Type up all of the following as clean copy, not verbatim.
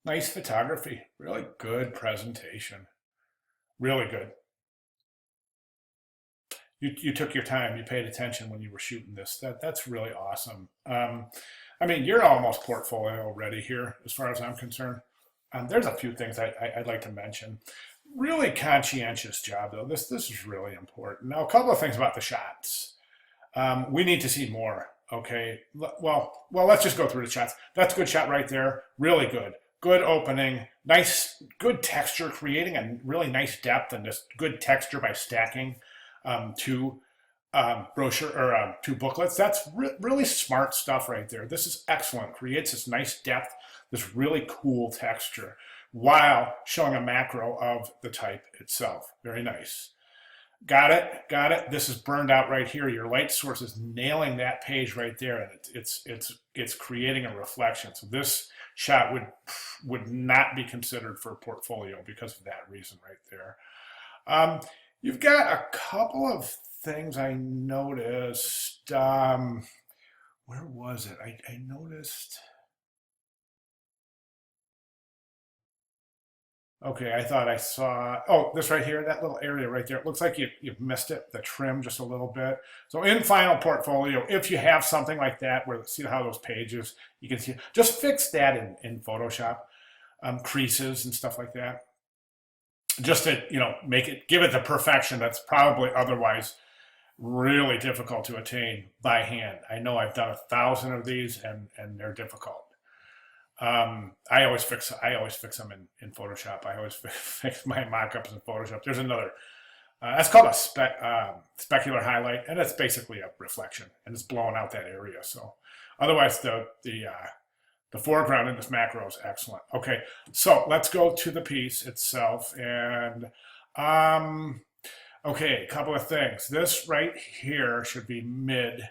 Nice photography, really good presentation, really good. You took your time, you paid attention when you were shooting this. That's really awesome. I mean, you're almost portfolio ready here, as far as I'm concerned. There's a few things I'd like to mention. Really conscientious job though. This is really important. Now, a couple of things about the shots. We need to see more. Okay. Well, let's just go through the shots. That's a good shot right there. Really good. Good opening. Nice, good texture, creating a really nice depth and just good texture by stacking two brochure or two booklets. That's really smart stuff right there. This is excellent. Creates this nice depth, this really cool texture, while showing a macro of the type itself. Very nice. Got it, got it. This is burned out right here. Your light source is nailing that page right there, and it's creating a reflection. So this shot would not be considered for a portfolio because of that reason right there. Um, you've got a couple of things I noticed. Where was it? I noticed. Okay, I thought I saw, oh, this right here, that little area right there. It looks like you've missed it, the trim just a little bit. So in Final Portfolio, if you have something like that, where see how those pages, you can see, just fix that in Photoshop, creases and stuff like that. Just to, make it, give it the perfection that's probably otherwise really difficult to attain by hand. I know I've done 1,000 of these and they're difficult. I always fix them in Photoshop. I always fix my mock-ups in Photoshop. There's another. That's called a specular highlight, and it's basically a reflection, and it's blowing out that area. So, otherwise, the foreground in this macro is excellent. Okay, so let's go to the piece itself, and okay, a couple of things. This right here should be mid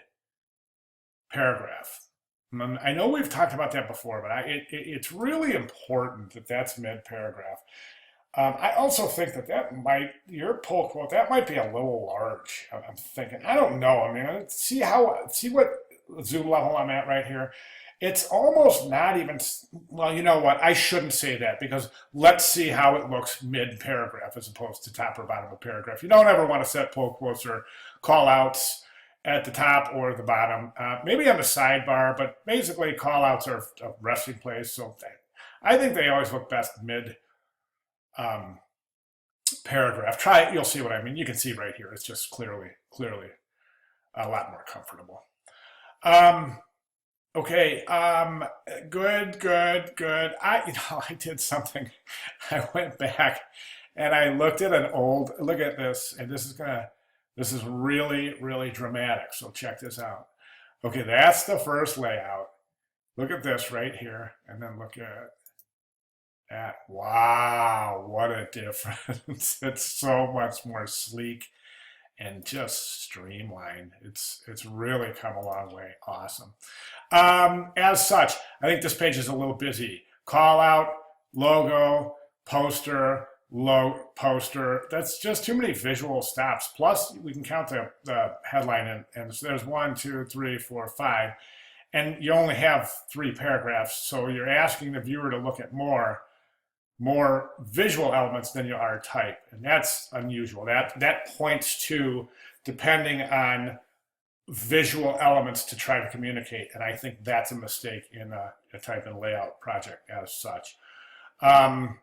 paragraph. I know we've talked about that before, but it's really important that that's mid paragraph. I also think your pull quote, that might be a little large. I'm thinking, I don't know. I mean, see what zoom level I'm at right here. It's almost not even, well, you know what? I shouldn't say that because let's see how it looks mid paragraph as opposed to top or bottom of paragraph. You don't ever want to set pull quotes or call outs at the top or the bottom, maybe on the sidebar, but basically call outs are a resting place. So I think they always look best mid um, paragraph. Try it, you'll see what I mean. You can see right here, it's just clearly a lot more comfortable. Um, okay, good. I did something. I went back and I looked at look at this, and this is really dramatic. So check this out. Okay, that's the first layout. Look at this right here, and then look at that. Wow, what a difference. It's so much more sleek and just streamlined. It's really come a long way. Awesome. As such, I think this page is a little busy. Call out, logo, poster, poster. That's just too many visual stops. Plus, we can count the headline, and so there's 1, 2, 3, 4, 5, and you only have 3 paragraphs. So you're asking the viewer to look at more visual elements than you are type, and that's unusual. That points to depending on visual elements to try to communicate, and I think that's a mistake in a type and layout project as such. Um,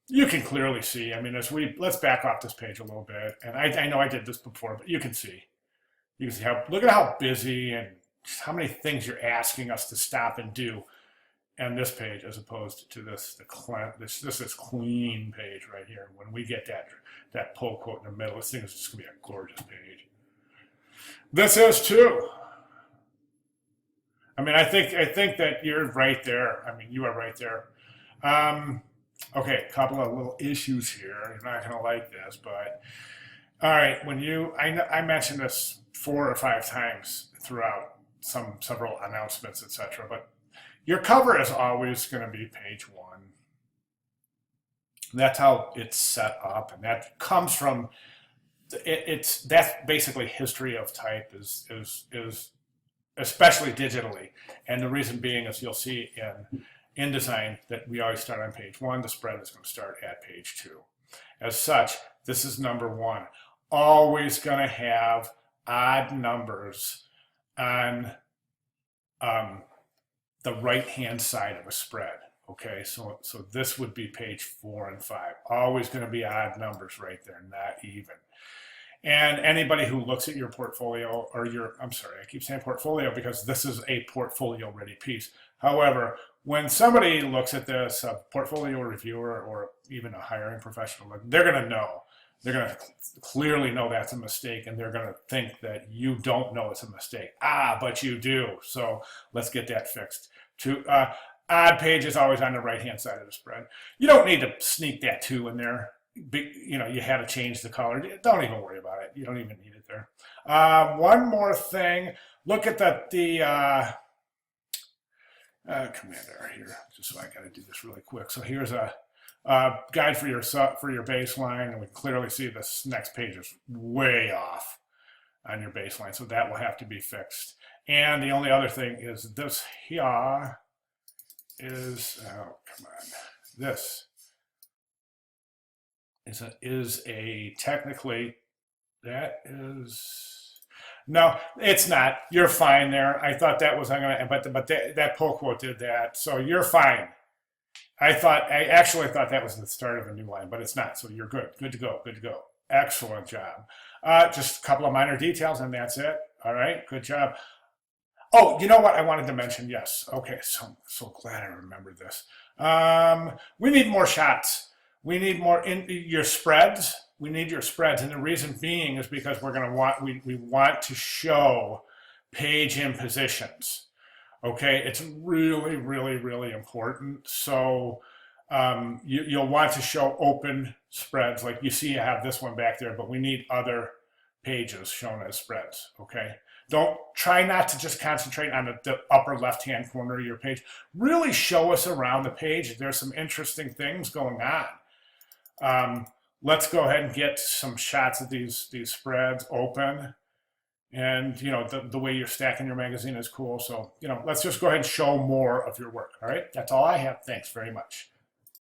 you can clearly see. I mean, let's back off this page a little bit, and I know I did this before, but you can see how look at how busy and how many things you're asking us to stop and do and this page as opposed to this is clean page right here. When we get that pull quote in the middle, this thing is just gonna be a gorgeous page. This is too. I mean, I think that you're right there. I mean, you are right there. Um, okay, a couple of little issues here. You're not gonna like this, but all right. I mentioned this 4 or 5 times throughout several announcements, etc. But your cover is always going to be page one. That's how it's set up, and that comes from that's basically history of type is especially digitally, and the reason being is you'll see InDesign that we always start on page 1. The spread is going to start at page 2. As such, this is number 1. Always going to have odd numbers on the right-hand side of a spread. Okay, so this would be page 4 and 5. Always going to be odd numbers right there, not even. And anybody who looks at your portfolio or I'm sorry, I keep saying portfolio because this is a portfolio ready piece. However, when somebody looks at this, a portfolio reviewer or even a hiring professional, they're going to know. They're going to clearly know that's a mistake, and they're going to think that you don't know it's a mistake. But you do. So let's get that fixed. Odd page is always on the right-hand side of the spread. You don't need to sneak that 2 in there. You had to change the color. Don't even worry about it. You don't even need it there. One more thing. Look at the command error here. Just so I got to do this really quick. So here's a guide for your baseline, and we clearly see this next page is way off on your baseline. So that will have to be fixed. And the only other thing is this here is this is a technically, no, it's not. You're fine there. I thought that was, but that pull quote did that. So you're fine. I actually thought that was the start of a new line, but it's not. So you're good. Good to go. Good to go. Excellent job. Just a couple of minor details and that's it. All right. Good job. Oh, you know what I wanted to mention? Yes. Okay. So glad I remembered this. We need more shots. We need more in your spreads. We need your spreads, and the reason being is because we want to show page impositions. Okay, it's really, really, really important. So you'll want to show open spreads, like you see. You have this one back there, but we need other pages shown as spreads. Okay, try not to just concentrate on the upper left-hand corner of your page. Really show us around the page. There's some interesting things going on. Let's go ahead and get some shots of these spreads open. And, the way you're stacking your magazine is cool. So, let's just go ahead and show more of your work. All right. That's all I have. Thanks very much.